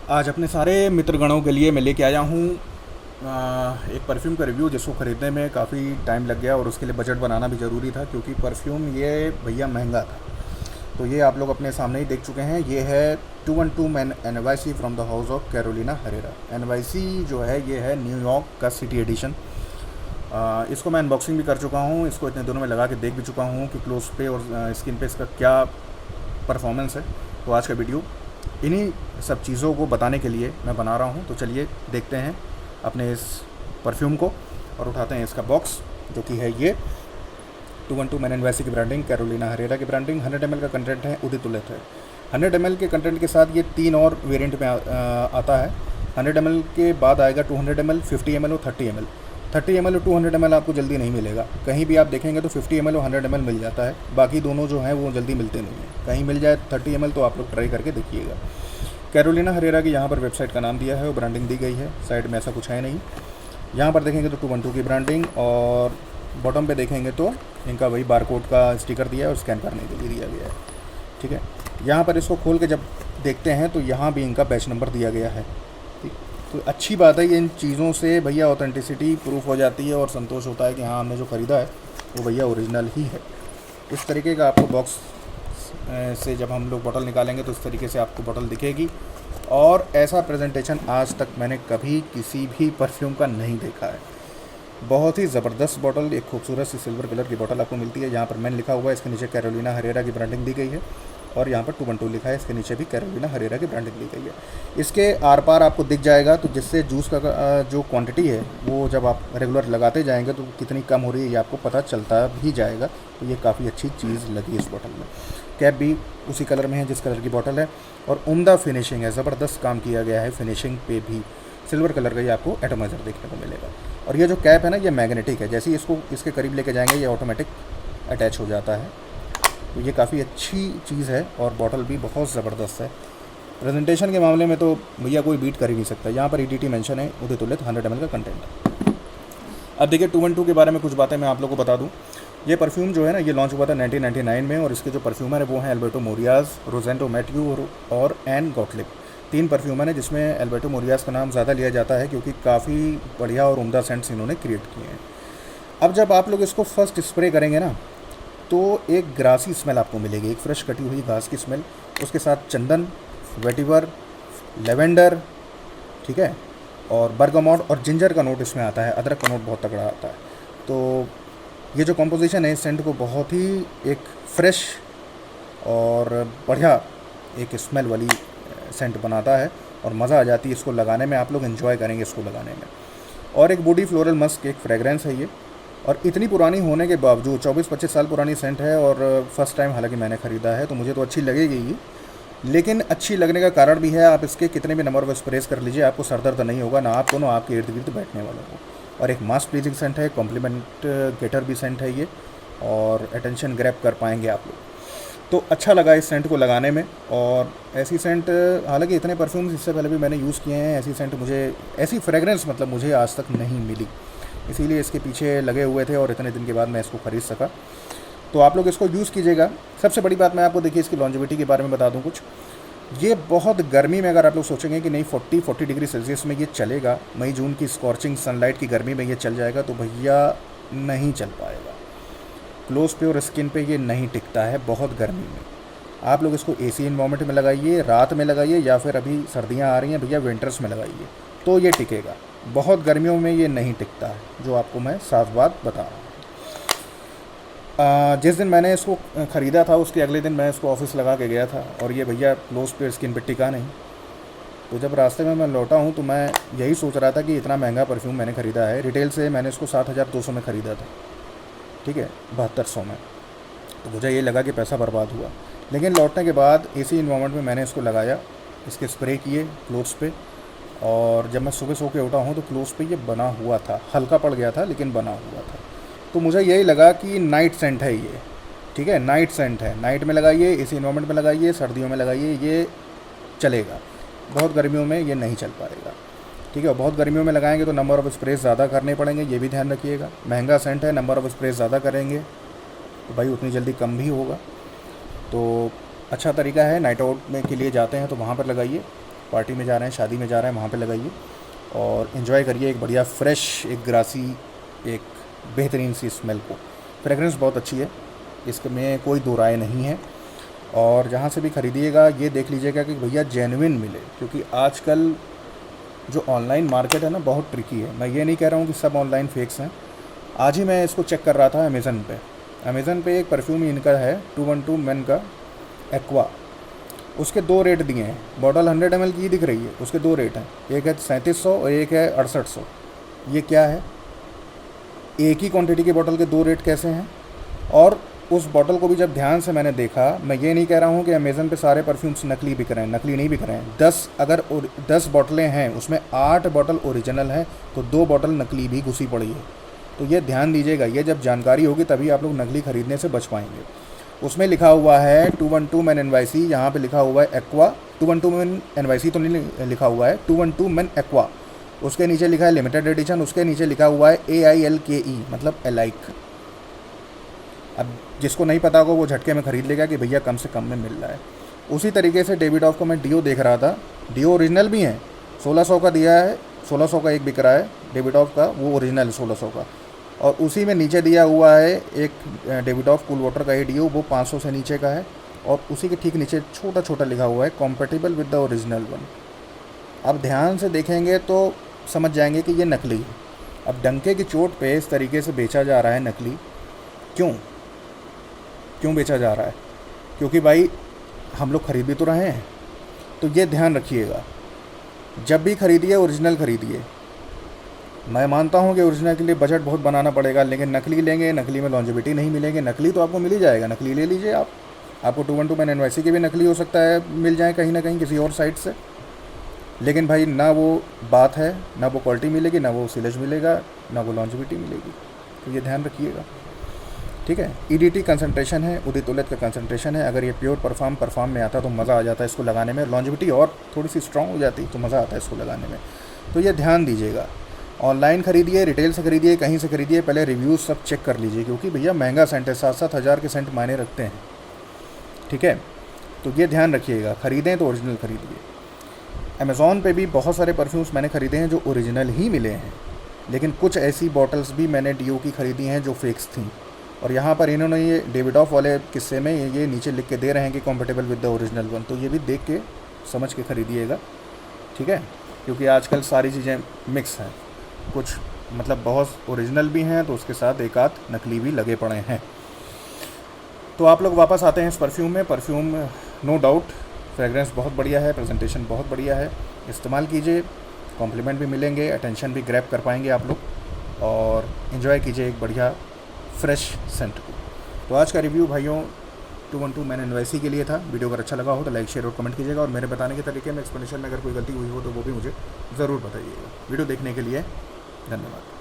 आज अपने सारे मित्रगणों के लिए मैं लेके आया हूँ एक परफ्यूम का रिव्यू, जिसको ख़रीदने में काफ़ी टाइम लग गया और उसके लिए बजट बनाना भी ज़रूरी था, क्योंकि परफ्यूम ये भैया महंगा था। तो ये आप लोग अपने सामने ही देख चुके हैं। ये है 212 man NYC from the house of Carolina Herrera. NYC जो है ये है न्यूयॉर्क का सिटी एडिशन। इसको मैं अनबॉक्सिंग भी कर चुका हूँ, इसको इतने दिनों में लगा के देख भी चुका हूँ कि क्लोज पे और स्किन पे इसका क्या परफॉर्मेंस है। तो आज का वीडियो इन्हीं सब चीज़ों को बताने के लिए मैं बना रहा हूँ। तो चलिए देखते हैं अपने इस परफ्यूम को और उठाते हैं इसका बॉक्स, जो कि है ये 212 मैन NYC की ब्रांडिंग, कैरोलिना हरेरा की ब्रांडिंग। 100 ml का कंटेंट है, उदित उलित है। 100 ml के कंटेंट के साथ ये 3 और वेरिएंट में आता है। 100 ml के बाद आएगा 200 ml, 50 ml और 30 ml। 30 ml और 200 ml आपको जल्दी नहीं मिलेगा। कहीं भी आप देखेंगे तो 50 ml और 100 ml मिल जाता है, बाकी दोनों जो हैं वो जल्दी मिलते नहीं हैं। कहीं मिल जाए 30 ml तो आप लोग ट्राई करके देखिएगा। कैरोलिना हरेरा की यहाँ पर वेबसाइट का नाम दिया है और ब्रांडिंग दी गई है। साइड में ऐसा कुछ है नहीं। यहाँ पर देखेंगे तो 212 की ब्रांडिंग, और बॉटम पे देखेंगे तो इनका वही बारकोड का स्टिकर दिया है और स्कैन करने के लिए दिया गया है। ठीक है, यहाँ पर इसको खोल के जब देखते हैं तो यहाँ भी इनका बैच नंबर दिया गया है। ठीक, तो अच्छी बात है, ये इन चीज़ों से भैया ऑथेंटिसिटी प्रूफ हो जाती है और संतोष होता है कि हाँ, हमने जो ख़रीदा है वो भैया ओरिजिनल ही है। इस तरीके का आपको बॉक्स से जब हम लोग बॉटल निकालेंगे तो इस तरीके से आपको बॉटल दिखेगी, और ऐसा प्रेजेंटेशन आज तक मैंने कभी किसी भी परफ्यूम का नहीं देखा है। बहुत ही ज़बरदस्त बॉटल, एक खूबसूरत सी सिल्वर कलर की बॉटल आपको मिलती है। यहाँ पर मैन लिखा हुआ है, इसके नीचे कैरोलिना हरेरा की ब्रांडिंग दी गई है, और यहाँ पर 212 लिखा है, इसके नीचे भी कैरोलिना हरेरा की ब्रांडिंग दी गई है। इसके आर पार आपको दिख जाएगा, तो जिससे जूस का जो क्वांटिटी है वो जब आप रेगुलर लगाते जाएंगे तो कितनी कम हो रही है ये आपको पता चलता भी जाएगा। तो ये काफ़ी अच्छी चीज़ लगी इस बॉटल में। कैप भी उसी कलर में है जिस कलर की बॉटल है, और उम्दा फिनिशिंग है, ज़बरदस्त काम किया गया है फिनिशिंग पे भी। सिल्वर कलर का ये आपको एटोमाइज़र देखने को मिलेगा। और ये जो कैप है ना, ये मैग्नेटिक है, जैसे ही इसको इसके करीब लेके जाएंगे ये ऑटोमेटिक अटैच हो जाता है। तो ये काफ़ी अच्छी चीज़ है, और बॉटल भी बहुत ज़बरदस्त है। प्रेजेंटेशन के मामले में तो भैया कोई बीट कर ही नहीं सकता। यहाँ पर EDT मेंशन है, उदित उलित 100 ml का कंटेंट। अब देखिए 212 के बारे में कुछ बातें मैं आप लोगों को बता दूँ। ये परफ्यूम जो है ना, ये लॉन्च हुआ था 1999 में, और इसके जो परफ्यूमर है वो हैं एल्बर्टो मोरियाज, रोजेंटो मैथ्यू और एन गॉटलिब। 3 परफ्यूमर हैं, जिसमें एल्बर्टो मोरियाज का नाम ज़्यादा लिया जाता है क्योंकि काफ़ी बढ़िया और उम्दा सेंट्स इन्होंने क्रिएट किए हैं। अब जब आप लोग इसको फर्स्ट स्प्रे करेंगे ना, तो एक ग्रासी स्मेल आपको मिलेगी, एक फ्रेश कटी हुई घास की स्मेल। उसके साथ चंदन, वेटिवर, लेवेंडर, ठीक है, और बर्गामोट और जिंजर का नोट इसमें आता है। अदरक का नोट बहुत तगड़ा आता है। तो ये जो कॉम्पोजिशन है इस सेंट को बहुत ही एक फ्रेश और बढ़िया एक स्मेल वाली सेंट बनाता है, और मज़ा आ जाती है इसको लगाने में। आप लोग एंजॉय करेंगे इसको लगाने में। और एक बॉडी फ्लोरल मस्क एक फ्रेगरेंस है ये, और इतनी पुरानी होने के बावजूद 24-25 साल पुरानी सेंट है, और फर्स्ट टाइम हालांकि मैंने ख़रीदा है, तो मुझे तो अच्छी लगेगी ही। लेकिन अच्छी लगने का कारण भी है, आप इसके कितने भी नंबर ऑफ स्प्रेस कर लीजिए, आपको सर दर्द नहीं होगा, ना आपको ना आपके इर्द गिर्द बैठने वालों को। और एक मास प्लीजिंग सेंट है, कॉम्प्लीमेंट गेटर भी सेंट है ये, और अटेंशन ग्रैब कर पाएंगे आप लोग। तो अच्छा लगा इस सेंट को लगाने में। और ऐसी सेंट, हालांकि इतने परफ्यूम्स इससे पहले भी मैंने यूज़ किए हैं, ऐसी सेंट मुझे, ऐसी फ्रेगरेंस मतलब मुझे आज तक नहीं मिली, इसीलिए इसके पीछे लगे हुए थे और इतने दिन के बाद मैं इसको ख़रीद सका। तो आप लोग इसको यूज़ कीजिएगा। सबसे बड़ी बात मैं आपको देखिए इसकी लॉन्जेविटी के बारे में बता दूं कुछ। ये बहुत गर्मी में, अगर आप लोग सोचेंगे कि नहीं 40 डिग्री सेल्सियस में ये चलेगा, मई जून की स्कॉर्चिंग सनलाइट की गर्मी में ये चल जाएगा, तो भैया नहीं चल पाएगा। क्लोज पे और स्किन पे ये नहीं टिकता है बहुत गर्मी में। आप लोग इसको AC इन्वायरमेंट में लगाइए, रात में लगाइए, या फिर अभी सर्दियाँ आ रही हैं भैया विंटर्स में लगाइए, तो ये टिकेगा। बहुत गर्मियों में ये नहीं टिकता है, जो आपको मैं साफ बात बता रहा हूँ। जिस दिन मैंने इसको ख़रीदा था उसके अगले दिन मैं इसको ऑफिस लगा के गया था, और ये भैया क्लोज पे स्किन पे टिका नहीं। तो जब रास्ते में मैं लौटा हूँ तो मैं यही सोच रहा था कि इतना महंगा परफ्यूम मैंने ख़रीदा है। रिटेल से मैंने इसको 7,200 में ख़रीदा था, ठीक है, 7200 में। तो मुझे ये लगा कि पैसा बर्बाद हुआ। लेकिन लौटने के बाद AC इन्वायरमेंट में मैंने इसको लगाया, इसके स्प्रे किए क्लोथ्स पे, और जब मैं सुबह सो के उठा हूँ तो क्लोथ्स पे ये बना हुआ था, हल्का पड़ गया था लेकिन बना हुआ था। तो मुझे यही लगा कि नाइट सेंट है ये, ठीक है, नाइट सेंट है, नाइट में लगाइए, AC इन्वायरमेंट में लगाइए, सर्दियों में लगाइए, ये चलेगा। बहुत गर्मियों में ये नहीं चल पाएगा, ठीक है। और बहुत गर्मियों में लगाएंगे तो नंबर ऑफ़ स्प्रेस ज़्यादा करने पड़ेंगे, ये भी ध्यान रखिएगा। महंगा सेंट है, नंबर ऑफ़ स्प्रेस ज़्यादा करेंगे तो भाई उतनी जल्दी कम भी होगा। तो अच्छा तरीका है, नाइट आउट में के लिए जाते हैं तो वहाँ पर लगाइए। पार्टी में जा रहे हैं, शादी में जा रहे हैं, वहाँ पे लगाइए और एंजॉय करिए एक बढ़िया फ्रेश, एक ग्रासी, एक बेहतरीन सी स्मेल को। फ्रेगरेंस बहुत अच्छी है, इसमें कोई दो राय नहीं है। और जहाँ से भी ख़रीदिएगा ये देख लीजिएगा कि भैया जेन्युइन मिले, क्योंकि आजकल जो ऑनलाइन मार्केट है ना बहुत ट्रिकी है। मैं ये नहीं कह रहा हूँ कि सब ऑनलाइन फेक्स हैं। आज ही मैं इसको चेक कर रहा था अमेज़न पे एक परफ्यूम इनका है 212 मेन का एक्वा। उसके 2 रेट दिए हैं, बॉटल 100 ml की दिख रही है, उसके 2 रेट हैं, एक है 3700 और एक है 6800। ये क्या है? एक ही क्वांटिटी के बॉटल के 2 रेट कैसे हैं? और उस बॉटल को भी जब ध्यान से मैंने देखा, मैं ये नहीं कह रहा हूँ कि अमेज़न पे सारे परफ्यूम्स नकली बिक रहे हैं, नकली नहीं बिक रहे हैं। 10 बॉटलें हैं, उसमें 8 बॉटल ओरिजिनल हैं, तो 2 बॉटल नकली भी घुसी पड़ी है। तो ये ध्यान दीजिएगा, ये जब जानकारी होगी तभी आप लोग नकली ख़रीदने से बच पाएंगे। उसमें लिखा हुआ है 212 मेन NYC, यहाँ पे लिखा हुआ है एक्वा। 212 मेन NYC तो नहीं लिखा हुआ है, 212 मेन एक्वा। उसके नीचे लिखा है लिमिटेड एडिशन, उसके नीचे लिखा हुआ है AILKE, मतलब एलाइक। अब जिसको नहीं पता होगा वो झटके में ख़रीद लेगा कि भैया कम से कम में मिल रहा है। उसी तरीके से डेविडॉफ का मैं डियो देख रहा था, डियो ओरिजिनल भी है, 1600 का दिया है, 1600 का एक बिक रहा है डेविडॉफ का, वो ओरिजिनल 1600 का। और उसी में नीचे दिया हुआ है एक डेविडॉफ कूल वाटर का ही डियो, वो 500 से नीचे का है। और उसी के ठीक नीचे छोटा छोटा लिखा हुआ है compatible with the original one. अब ध्यान से देखेंगे तो समझ जाएंगे कि ये नकली है। अब डंके की चोट पे इस तरीके से बेचा जा रहा है नकली, क्यों बेचा जा रहा है? क्योंकि भाई हम लोग खरीद भी तो रहे हैं। तो ये ध्यान रखिएगा, जब भी खरीदिए ओरिजिनल खरीदिए। मैं मानता हूँ कि ओरिजिनल के लिए बजट बहुत बनाना पड़ेगा, लेकिन नकली लेंगे, नकली में लॉन्जेविटी नहीं मिलेंगे। नकली तो आपको मिल ही जाएगा, नकली ले लीजिए आप। आपको 212 मेन NYC के भी नकली हो सकता है मिल जाए कहीं ना कहीं किसी और साइट से, लेकिन भाई ना वो बात है, ना वो क्वालिटी मिलेगी, ना वो सिलेज मिलेगा, ना वो लॉन्जेविटी मिलेगी। तो ये ध्यान रखिएगा, ठीक है। EDT कंसंट्रेशन है, उदित उलट का कंसंट्रेशन है। अगर ये प्योर परफॉर्म में आता तो मज़ा आ जाता है इसको लगाने में, लॉन्जेविटी और थोड़ी सी स्ट्रॉन्ग हो जाती तो मज़ा आता है इसको लगाने में। तो ये ध्यान दीजिएगा। ऑनलाइन ख़रीदिए, रिटेल से ख़रीदिए, कहीं से ख़रीदिए, पहले रिव्यूज़ सब चेक कर लीजिए, क्योंकि भैया महंगा सेंट है, 7-7 हज़ार के सेंट मायने रखते हैं, ठीक है। तो ये ध्यान रखिएगा, ख़रीदें तो ओरिजिनल ख़रीदिए। अमेज़ॉन पे भी बहुत सारे परफ्यूम्स मैंने ख़रीदे हैं जो ओरिजिनल ही मिले हैं, लेकिन कुछ ऐसी बॉटल्स भी मैंने डियो की ख़रीदी हैं जो फेक्स थी। और यहाँ पर इन्होंने ये डेविडॉफ वाले किस्से में ये नीचे लिख के दे रहे हैं कि compatible with the original one. तो ये भी देख के समझ के ख़रीदिएगा, ठीक है, क्योंकि आजकल सारी चीज़ें मिक्स हैं। कुछ मतलब बहुत ओरिजिनल भी हैं, तो उसके साथ एक आध नकली भी लगे पड़े हैं। तो आप लोग वापस आते हैं इस परफ्यूम में। परफ्यूम नो डाउट फ्रेगरेंस बहुत बढ़िया है, प्रेजेंटेशन बहुत बढ़िया है, इस्तेमाल कीजिए, कॉम्प्लीमेंट भी मिलेंगे, अटेंशन भी ग्रैब कर पाएंगे आप लोग, और इन्जॉय कीजिए एक बढ़िया फ्रेश सेंट को। तो आज का रिव्यू भाइयों 212 मेन NYC के लिए था। वीडियो अगर अच्छा लगा हो तो लाइक, शेयर और कमेंट कीजिएगा, और मेरे बताने के तरीके में, एक्सप्लेनेशन में अगर कोई गलती हुई हो तो वो भी मुझे ज़रूर बताइएगा। वीडियो देखने के लिए धन्यवाद।